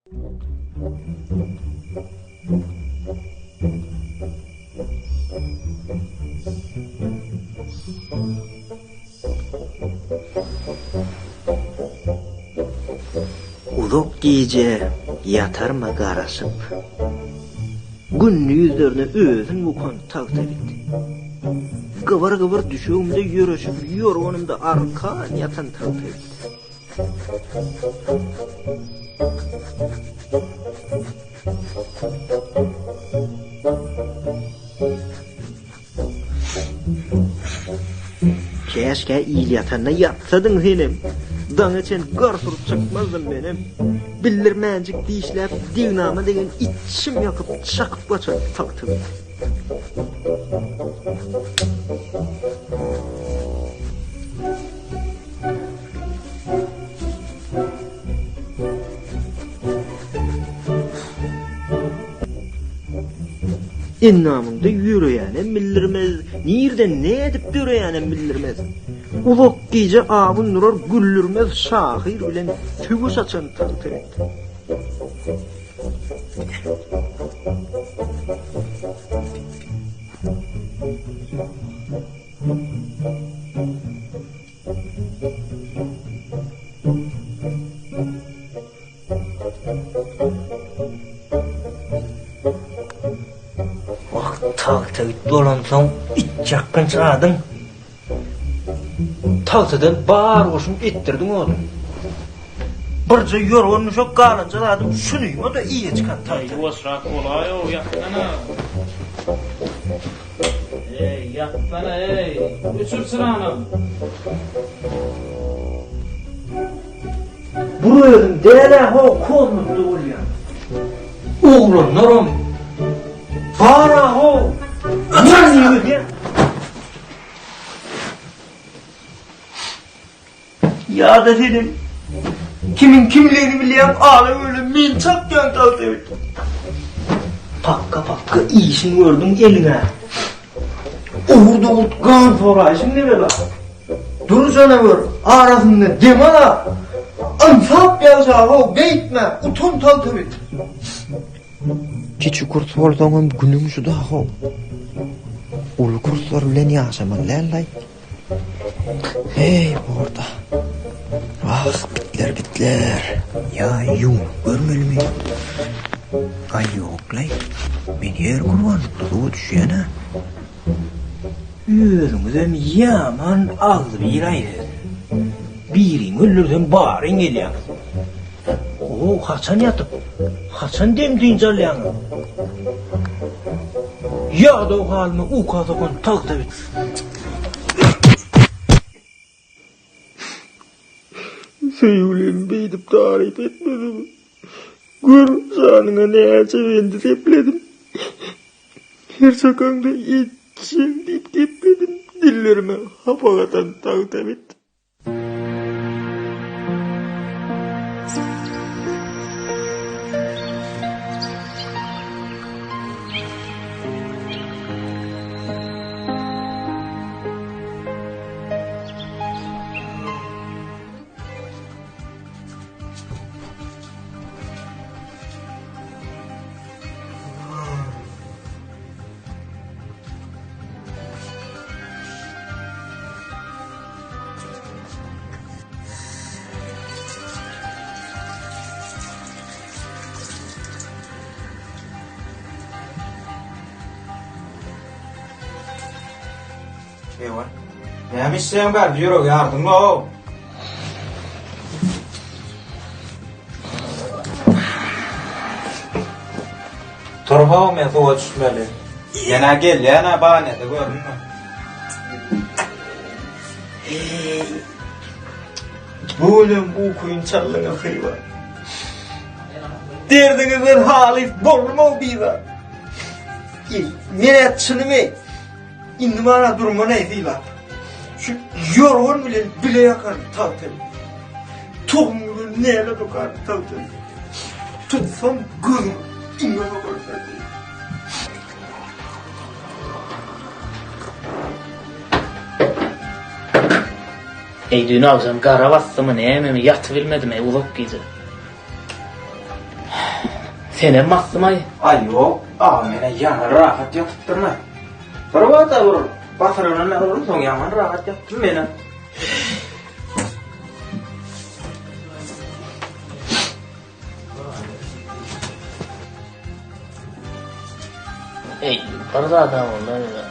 Uzak gece yatarma garaşıp, günlü yüzlerine özün bu kontakt etti. Gıvır gıvır düşüğümde yürüyüşüp, yorgunumda arkan yatan takt etti. Keşke iyil yatanına yatsadın senim. Dan için garsurup çıkmazdım benim. Bildirmencik dişlep, dignama degen içim yakıp çakıp kaçar taktım. İnnamında yürüyenem bildirmez. Nereden ne edip yürüyenem bildirmez. Ulak gece ağın nurar güllürmez şahir bilen tügü saçan taktır etti. Taktır dolansan iç yakınca adın. Taktırdan bağır olsun ettirdin oğlum. Birce yorulmuş o kalınca adım şunuyum o da iyi çıkan taktır. Ey boşrak olay o yattana. Ey yattana ey. Uçur sıranı. Burayın dele ho konmutlu oluyor. Oğlum norum. Para ho. Aman yürü ya. Ya da dedim. Kimin kimliğini bileyim ağlam öyle minçak yantaldı evet. Pakka pakka iyisini gördüm eline. Uğurda ult kan sonra şimdi be bak. Dur sana ver arasında deme la. Ansap yazar o gitme utun taltı bit. Kiçik kurs bolsaňam günüm şu daha. Ulu kurslar bilen ýaşaman lallay. Hey orada. Ah bitler. Ya yum görmelimi. Ay yoklay. Men yer kurban tutup düşýäne. Yüzümüzden yaman ağzı bir ayrı. Birin öllürden barın gelýän. O haçan yatıp, haçan demdiğin calyanı. Ya da o halime ukazakon takta bit. Söyleyeyim beydip tarif etmedim. Gör canına neyse ben de tepledim. Her sokakta içim deyip tepledim. Dillerime hapagatan takta bit. Ewa. Ya misem bar yürü yardımla o. Torha me soğuk düşmeli. Yana gel yana bahane de görün mü? Oğlum bu kuyun çallığına kıyva. Derdinizin hali bolma bir var. Mene çınımı. İndi bana durma ne değil lan. Şu yorgun bile yakar tahtayı. Tohumunu neyle dokar tahtayı. Tutsam gözüm inme dokar tahtayı. Ey dün akşam kara bastı mı ne yememi yatı bilmedim ey uzak gece. Sen hem baktım ay. Ay yok. Mene yaman rahat yatıptırma. Barabata vurur. Basarına ne vurur? Son yaman rahat yatıptırma mene. Ey, para adam onlar ya.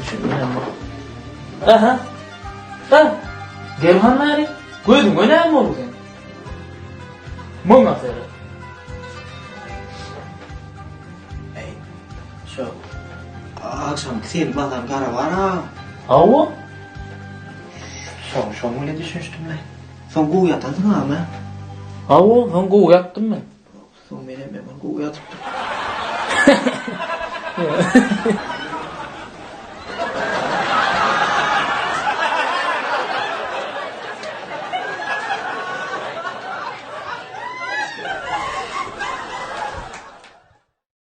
Düşünmüyorum bak. Aha. Ha. Gelhan nari. Koydum oynar mı oldu sen? Mum aferi. Çok. Akşam seni bakan karavana. Hava? Son öyle düşünmüştüm ben. Son bu uyatan sana mı? Hava, hangi uyattın ben? Son benim hemen bu uyatıp